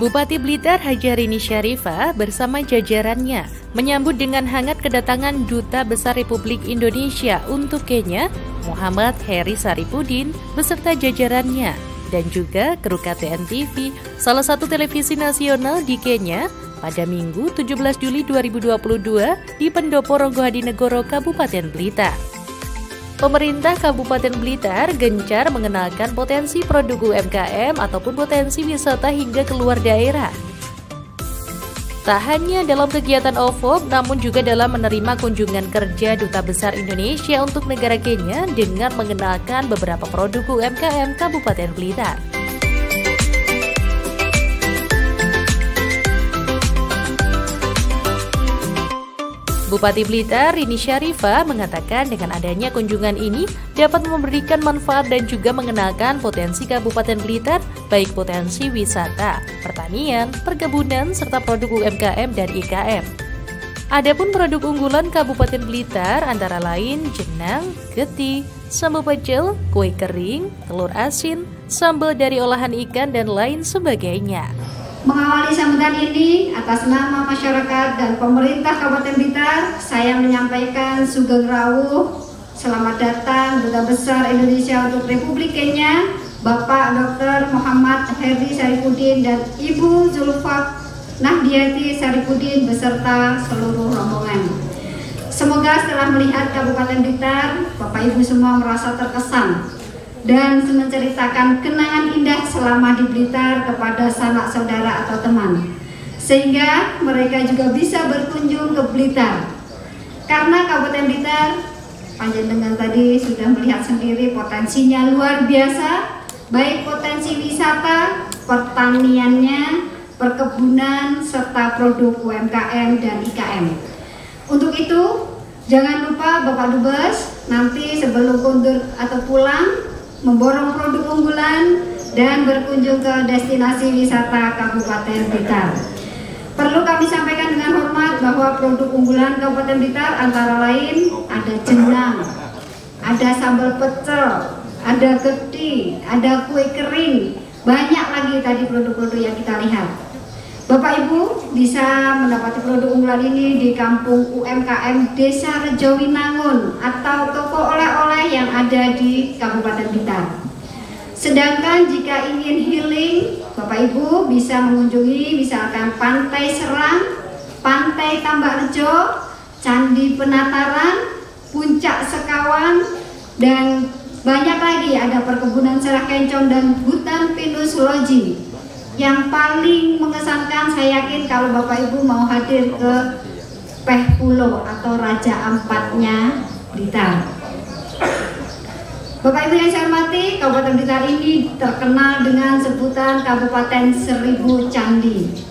Bupati Blitar Hajarini Syarifah bersama jajarannya menyambut dengan hangat kedatangan Duta Besar Republik Indonesia untuk Kenya, Muhammad Heri Saripudin, beserta jajarannya, dan juga kru KTN TV, salah satu televisi nasional di Kenya, pada Minggu 17 Juli 2022 di Pendopo Ronggohadinegoro, Kabupaten Blitar. Pemerintah Kabupaten Blitar gencar mengenalkan potensi produk UMKM ataupun potensi wisata hingga keluar daerah. Tak hanya dalam kegiatan OVO, namun juga dalam menerima kunjungan kerja Duta Besar Indonesia untuk negara Kenya dengan mengenalkan beberapa produk UMKM Kabupaten Blitar. Bupati Blitar Rini Syarifah mengatakan dengan adanya kunjungan ini dapat memberikan manfaat dan juga mengenalkan potensi Kabupaten Blitar, baik potensi wisata, pertanian, perkebunan, serta produk UMKM dan IKM. Adapun produk unggulan Kabupaten Blitar antara lain jenang, geti, sambal pecel, kue kering, telur asin, sambal dari olahan ikan, dan lain sebagainya. Mengawali sambutan ini, atas nama masyarakat dan pemerintah Kabupaten Blitar, saya menyampaikan sugeng rawuh, selamat datang Duta Besar Indonesia untuk Republik Kenya, Bapak Dr. Muhammad Heri Saripudin dan Ibu Zulfa Nahdiati Saripudin beserta seluruh rombongan. Semoga setelah melihat Kabupaten Blitar, Bapak Ibu semua merasa terkesan dan menceritakan kenangan indah selama di Blitar kepada sanak saudara atau teman, sehingga mereka juga bisa berkunjung ke Blitar. Karena Kabupaten Blitar, panjenengan tadi sudah melihat sendiri potensinya luar biasa, baik potensi wisata, pertaniannya, perkebunan, serta produk UMKM dan IKM. Untuk itu, jangan lupa Bapak Dubes, nanti sebelum kundur atau pulang, memborong produk unggulan dan berkunjung ke destinasi wisata Kabupaten Blitar. Perlu kami sampaikan dengan hormat bahwa produk unggulan Kabupaten Blitar antara lain ada jenang, ada sambal pecel, ada geti, ada kue kering, banyak lagi tadi produk-produk yang kita lihat. Bapak Ibu bisa mendapati produk unggulan ini di Kampung UMKM Desa Rejowinangun atau toko oleh-oleh yang ada di Kabupaten Blitar. Sedangkan jika ingin healing, Bapak Ibu bisa mengunjungi misalkan Pantai Serang, Pantai Tambak Rejo, Candi Penataran, Puncak Sekawan, dan banyak lagi, ada perkebunan Serah Kencong dan hutan pinus loji. Yang paling mengesankan saya yakin kalau Bapak Ibu mau hadir ke Peh Pulo atau Raja Ampatnya Blitar. Bapak Ibu yang saya hormati, Kabupaten Blitar ini terkenal dengan sebutan Kabupaten Seribu Candi,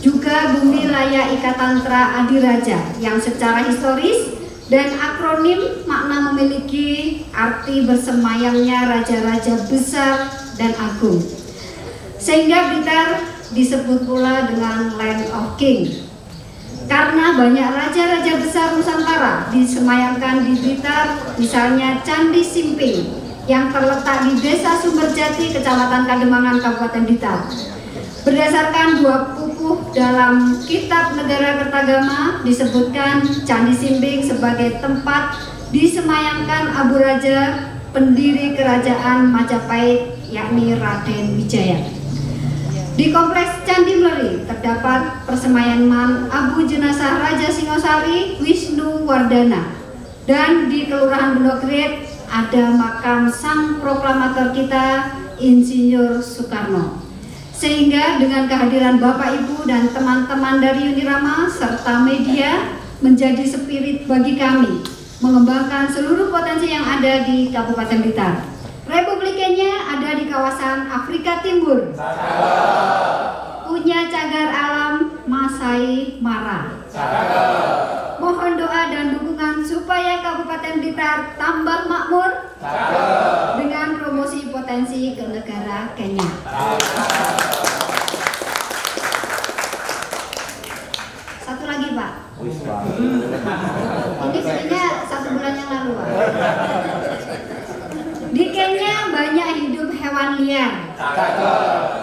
juga Bumi Raya Ikatantra Adiraja yang secara historis dan akronim makna memiliki arti bersemayamnya raja-raja besar dan agung. Sehingga Blitar disebut pula dengan Land of King, karena banyak raja-raja besar Nusantara disemayamkan di Blitar, misalnya Candi Simping yang terletak di Desa Sumberjati, Kecamatan Kademangan, Kabupaten Blitar. Berdasarkan dua pupuh dalam Kitab Negara Kertagama, disebutkan Candi Simping sebagai tempat disemayamkan Abu Raja, pendiri Kerajaan Majapahit, yakni Raden Wijaya. Di Kompleks Candi Mleri terdapat persemayaman Abu Jenazah Raja Singosari Wisnu Wardana, dan di Kelurahan Bendogret ada makam sang proklamator kita Insinyur Soekarno. Sehingga dengan kehadiran Bapak Ibu dan teman-teman dari Unirama serta media menjadi spirit bagi kami mengembangkan seluruh potensi yang ada di Kabupaten Blitar. Republik Kenya ada di kawasan Afrika Timur, punya cagar alam Masai Mara. Mohon doa dan dukungan supaya Kabupaten Blitar tambah makmur dengan promosi potensi ke negara Kenya. Satu lagi Pak, ini sebenarnya 1 bulan yang lalu Pak. Di Kenya banyak hidup hewan liar.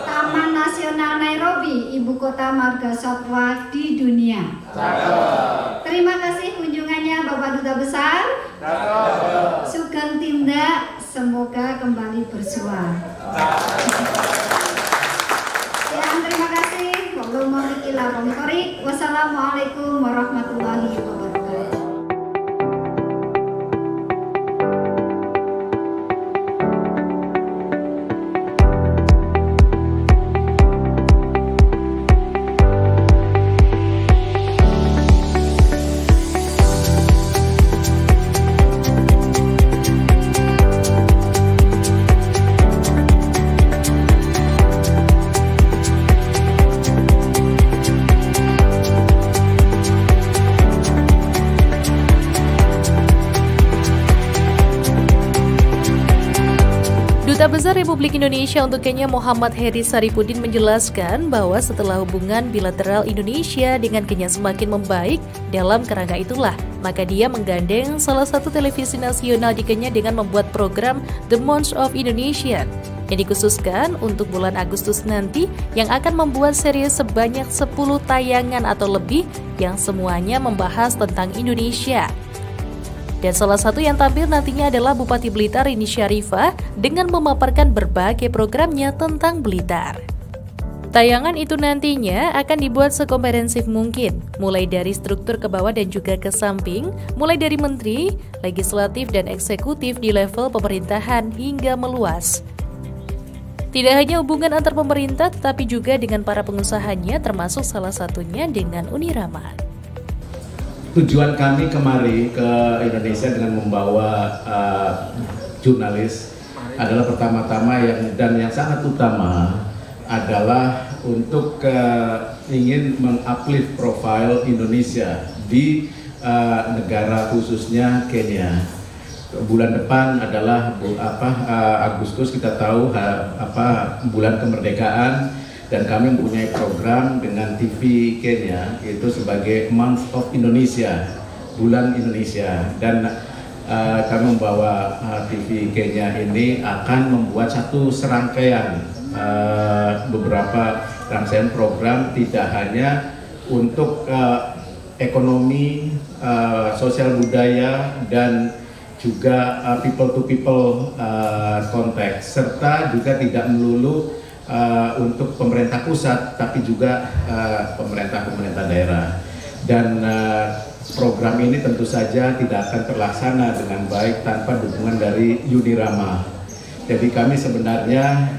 Taman Nasional Nairobi, ibu kota marga satwa di dunia. Terima kasih kunjungannya Bapak Duta Besar. Sugeng tindak, semoga kembali bersuara. Terima kasih. Wassalamualaikum warahmatullahi wabarakatuh. Duta Besar Republik Indonesia untuk Kenya Muhammad Heri Saripudin menjelaskan bahwa setelah hubungan bilateral Indonesia dengan Kenya semakin membaik, dalam kerangka itulah maka dia menggandeng salah satu televisi nasional di Kenya dengan membuat program The Month of Indonesia yang dikhususkan untuk bulan Agustus nanti, yang akan membuat seri sebanyak 10 tayangan atau lebih yang semuanya membahas tentang Indonesia. Dan salah satu yang tampil nantinya adalah Bupati Blitar Rini Syarifah dengan memaparkan berbagai programnya tentang Blitar. Tayangan itu nantinya akan dibuat sekomprehensif mungkin, mulai dari struktur ke bawah dan juga ke samping, mulai dari menteri, legislatif dan eksekutif di level pemerintahan hingga meluas. Tidak hanya hubungan antar pemerintah, tetapi juga dengan para pengusahanya, termasuk salah satunya dengan Unirama. Tujuan kami kemari ke Indonesia dengan membawa jurnalis adalah pertama-tama yang sangat utama adalah untuk ingin menguplift profil Indonesia di negara khususnya Kenya. Bulan depan adalah Agustus, kita tahu bulan kemerdekaan. Dan kami mempunyai program dengan TV Kenya itu sebagai Month of Indonesia, bulan Indonesia. Dan kami membawa TV Kenya ini akan membuat satu serangkaian beberapa rangkaian program, tidak hanya untuk ekonomi, sosial budaya, dan juga people to people konteks, serta juga tidak melulu untuk pemerintah pusat, tapi juga pemerintah daerah. Dan program ini tentu saja tidak akan terlaksana dengan baik tanpa dukungan dari Unirama. Jadi kami sebenarnya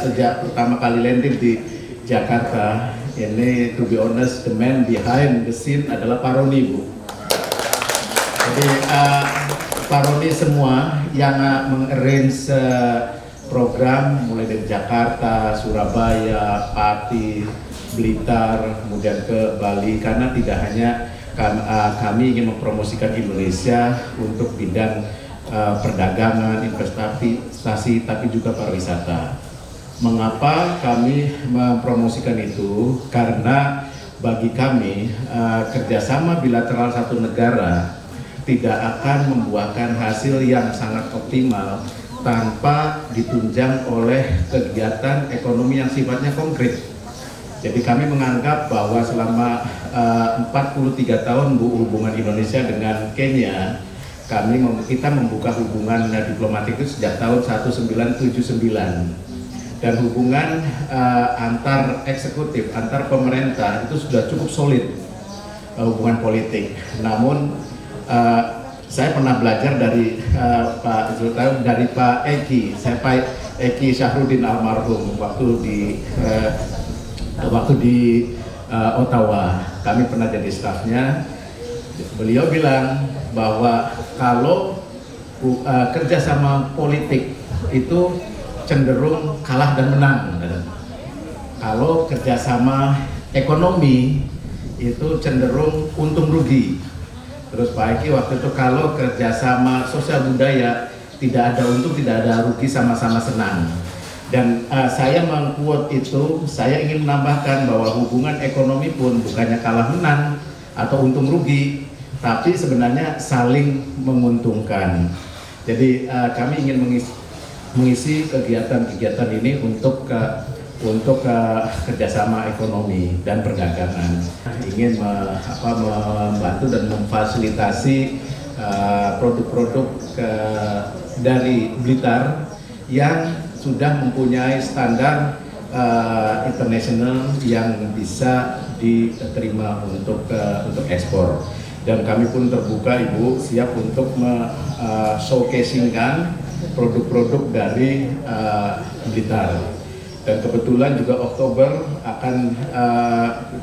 sejak pertama kali landing di Jakarta ini, to be honest, the man behind the scene adalah Pak Roni, Bu. Jadi Pak Roni semua yang mengarrange program mulai dari Jakarta, Surabaya, Pati, Blitar, kemudian ke Bali, karena tidak hanya kami ingin mempromosikan Indonesia untuk bidang perdagangan, investasi, tapi juga pariwisata. Mengapa kami mempromosikan itu? Karena bagi kami kerjasama bilateral satu negara tidak akan membuahkan hasil yang sangat optimal tanpa ditunjang oleh kegiatan ekonomi yang sifatnya konkret. Jadi kami menganggap bahwa selama 43 tahun hubungan Indonesia dengan Kenya, kita membuka hubungan diplomatik itu sejak tahun 1979. Dan hubungan antar eksekutif, antar pemerintah itu sudah cukup solid, hubungan politik. Namun saya pernah belajar dari Pak Eki, Pak Eki Syahrudin almarhum waktu di Ottawa. Kami pernah jadi stafnya. Beliau bilang bahwa kalau kerjasama politik itu cenderung kalah dan menang. Kalau kerjasama ekonomi itu cenderung untung rugi. Terus Pak Eki waktu itu kalau kerjasama sosial budaya tidak ada untung, tidak ada rugi, sama-sama senang. Dan saya meng-quote itu, saya ingin menambahkan bahwa hubungan ekonomi pun bukannya kalah menang atau untung rugi, tapi sebenarnya saling menguntungkan. Jadi kami ingin mengisi kegiatan-kegiatan ini untuk untuk kerjasama ekonomi dan perdagangan. Ingin membantu dan memfasilitasi produk-produk dari Blitar yang sudah mempunyai standar internasional yang bisa diterima untuk ekspor. Dan kami pun terbuka, Ibu, siap untuk showcasingkan produk-produk dari Blitar. Dan kebetulan juga Oktober akan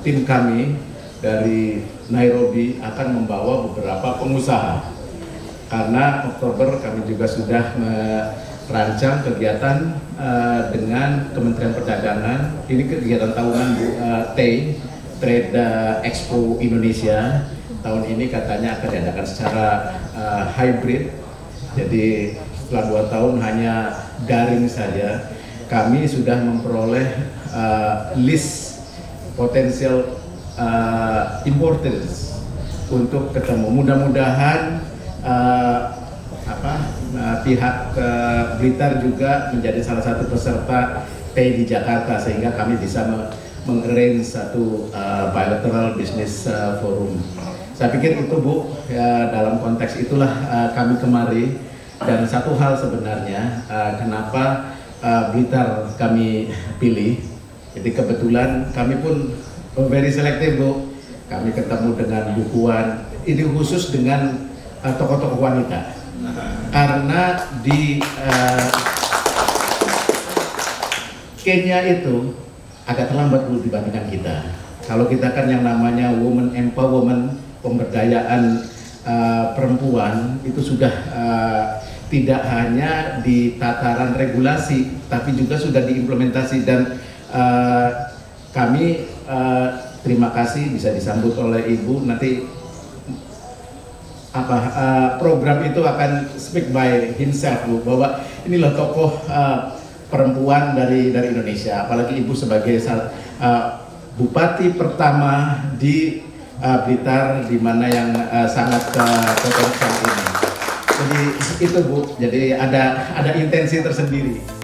tim kami dari Nairobi akan membawa beberapa pengusaha, karena Oktober kami juga sudah merancang kegiatan dengan Kementerian Perdagangan. Ini kegiatan tahunan Trade Expo Indonesia. Tahun ini katanya akan diadakan secara hybrid, jadi setelah 2 tahun hanya daring saja. Kami sudah memperoleh list potensial importers untuk ketemu. Mudah-mudahan pihak Blitar juga menjadi salah satu peserta TEI di Jakarta, sehingga kami bisa mengarrange satu bilateral business forum. Saya pikir itu, Bu, ya, dalam konteks itulah kami kemari. Dan satu hal sebenarnya kenapa Blitar kami pilih, jadi kebetulan kami pun very selective, Bu. Kami ketemu dengan Bu Puan, ini khusus dengan tokoh-tokoh wanita, karena di Kenya itu agak terlambat, Bu, dibandingkan kita. Kalau kita kan yang namanya women empowerment, pemberdayaan perempuan itu sudah tidak hanya di tataran regulasi, tapi juga sudah diimplementasi. Dan kami terima kasih bisa disambut oleh Ibu. Nanti program itu akan speak by himself, Bu, bahwa inilah tokoh perempuan dari Indonesia. Apalagi Ibu sebagai bupati pertama di Blitar, di mana yang sangat potensial ini. Jadi itu, Bu, jadi ada intensi tersendiri.